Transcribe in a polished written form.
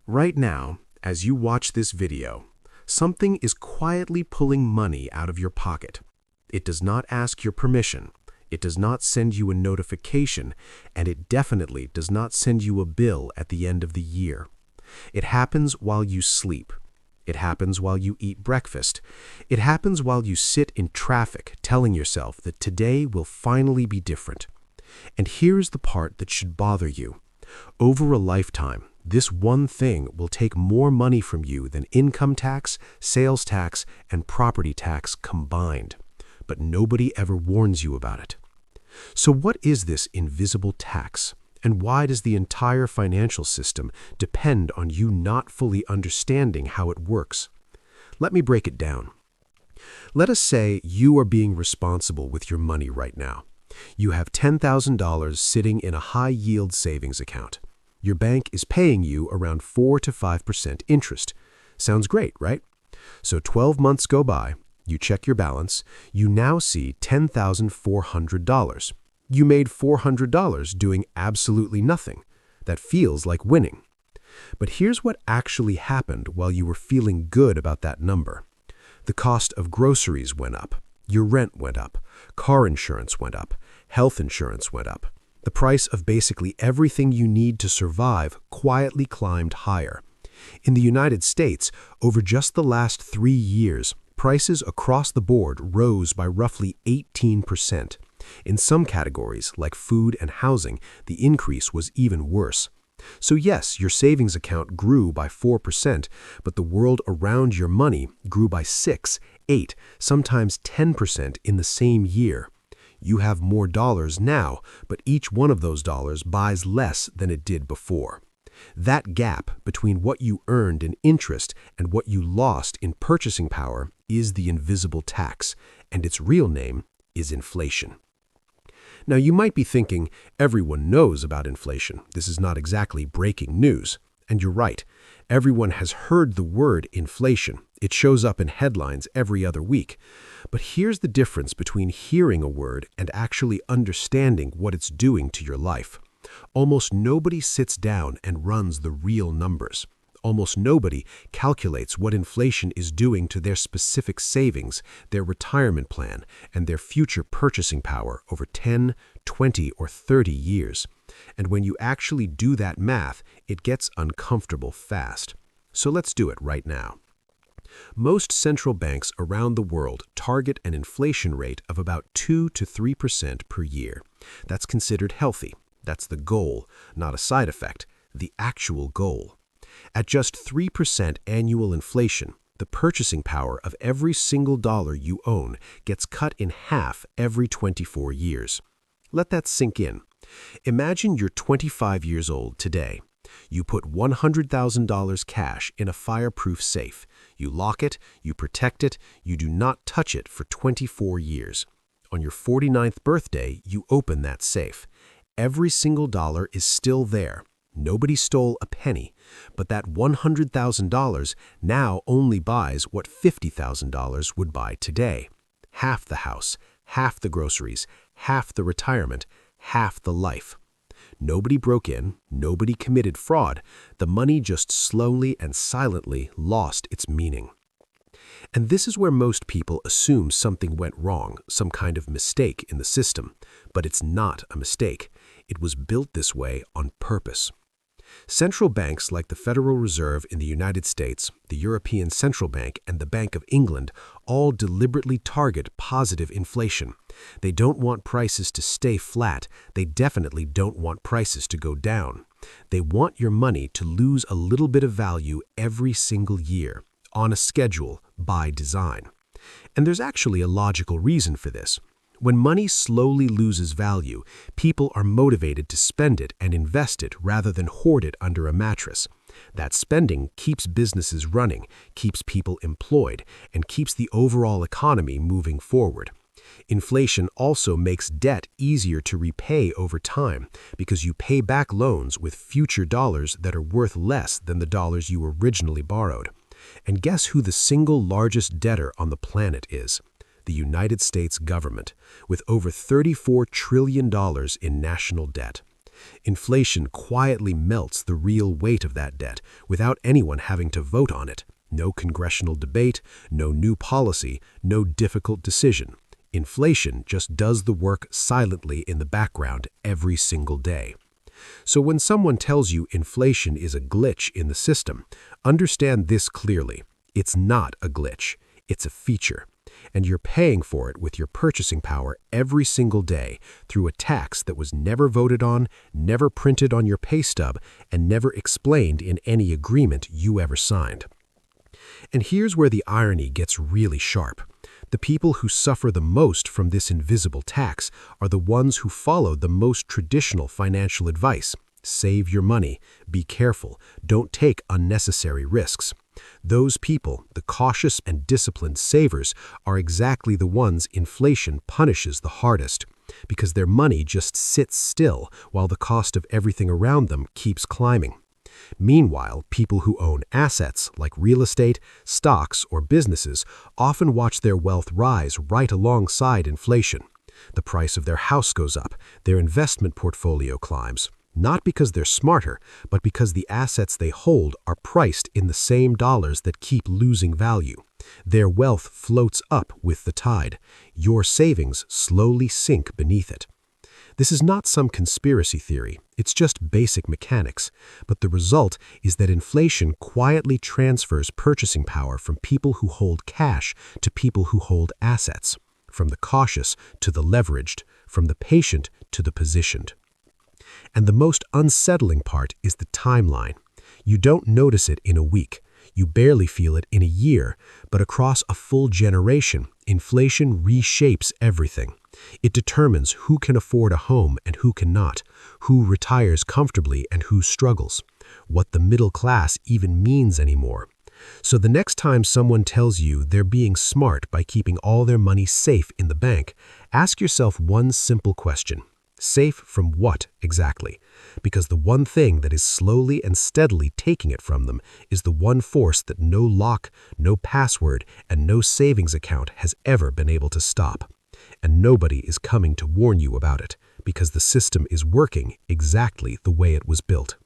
Right now, as you watch this video, something is quietly pulling money out of your pocket. It does not ask your permission, it does not send you a notification, and it definitely does not send you a bill at the end of the year. It happens while you sleep. It happens while you eat breakfast. It happens while you sit in traffic telling yourself that today will finally be different. And here's the part that should bother you. Over a lifetime, this one thing will take more money from you than income tax, sales tax, and property tax combined. But nobody ever warns you about it. So what is this invisible tax? And why does the entire financial system depend on you not fully understanding how it works? Let me break it down. Let us say you are being responsible with your money right now. You have $10,000 sitting in a high-yield savings account. Your bank is paying you around 4 to 5% interest. Sounds great, right? So 12 months go by, you check your balance, you now see $10,400. You made $400 doing absolutely nothing. That feels like winning. But here's what actually happened while you were feeling good about that number. The cost of groceries went up. Your rent went up. Car insurance went up. Health insurance went up. The price of basically everything you need to survive quietly climbed higher. In the United States, over just the last 3 years, prices across the board rose by roughly 18%. In some categories, like food and housing, the increase was even worse. So yes, your savings account grew by 4%, but the world around your money grew by 6, 8, sometimes 10% in the same year. You have more dollars now, but each one of those dollars buys less than it did before. That gap between what you earned in interest and what you lost in purchasing power is the invisible tax, and its real name is inflation. Now, you might be thinking, everyone knows about inflation. This is not exactly breaking news. And you're right. Everyone has heard the word inflation. It shows up in headlines every other week. But here's the difference between hearing a word and actually understanding what it's doing to your life. Almost nobody sits down and runs the real numbers. Almost nobody calculates what inflation is doing to their specific savings, their retirement plan, and their future purchasing power over 10, 20, or 30 years. And when you actually do that math, it gets uncomfortable fast. So let's do it right now. Most central banks around the world target an inflation rate of about 2 to 3% per year. That's considered healthy. That's the goal, not a side effect, the actual goal. At just 3% annual inflation, the purchasing power of every single dollar you own gets cut in half every 24 years. Let that sink in. Imagine you're 25 years old today. You put $100,000 cash in a fireproof safe. You lock it, you protect it, you do not touch it for 24 years. On your 49th birthday, you open that safe. Every single dollar is still there. Nobody stole a penny, but that $100,000 now only buys what $50,000 would buy today. Half the house, half the groceries, half the retirement, half the life. Nobody broke in, nobody committed fraud. The money just slowly and silently lost its meaning. And this is where most people assume something went wrong, some kind of mistake in the system. But it's not a mistake. It was built this way on purpose. Central banks like the Federal Reserve in the United States, the European Central Bank, and the Bank of England all deliberately target positive inflation. They don't want prices to stay flat. They definitely don't want prices to go down. They want your money to lose a little bit of value every single year, on a schedule, by design. And there's actually a logical reason for this. When money slowly loses value, people are motivated to spend it and invest it rather than hoard it under a mattress. That spending keeps businesses running, keeps people employed, and keeps the overall economy moving forward. Inflation also makes debt easier to repay over time because you pay back loans with future dollars that are worth less than the dollars you originally borrowed. And guess who the single largest debtor on the planet is? The United States government, with over $34 trillion in national debt. Inflation quietly melts the real weight of that debt without anyone having to vote on it. No congressional debate, no new policy, no difficult decision. Inflation just does the work silently in the background every single day. So when someone tells you inflation is a glitch in the system, understand this clearly. It's not a glitch. It's a feature. And you're paying for it with your purchasing power every single day through a tax that was never voted on, never printed on your pay stub, and never explained in any agreement you ever signed. And here's where the irony gets really sharp. The people who suffer the most from this invisible tax are the ones who followed the most traditional financial advice. Save your money, be careful, don't take unnecessary risks. Those people, the cautious and disciplined savers, are exactly the ones inflation punishes the hardest, because their money just sits still while the cost of everything around them keeps climbing. Meanwhile, people who own assets, like real estate, stocks, or businesses, often watch their wealth rise right alongside inflation. The price of their house goes up, their investment portfolio climbs. Not because they're smarter, but because the assets they hold are priced in the same dollars that keep losing value. Their wealth floats up with the tide. Your savings slowly sink beneath it. This is not some conspiracy theory, it's just basic mechanics, but the result is that inflation quietly transfers purchasing power from people who hold cash to people who hold assets, from the cautious to the leveraged, from the patient to the positioned. And the most unsettling part is the timeline. You don't notice it in a week. You barely feel it in a year, but across a full generation, inflation reshapes everything. It determines who can afford a home and who cannot, who retires comfortably and who struggles, what the middle class even means anymore. So the next time someone tells you they're being smart by keeping all their money safe in the bank, ask yourself one simple question. Safe from what exactly? Because the one thing that is slowly and steadily taking it from them is the one force that no lock, no password, and no savings account has ever been able to stop. And nobody is coming to warn you about it, because the system is working exactly the way it was built.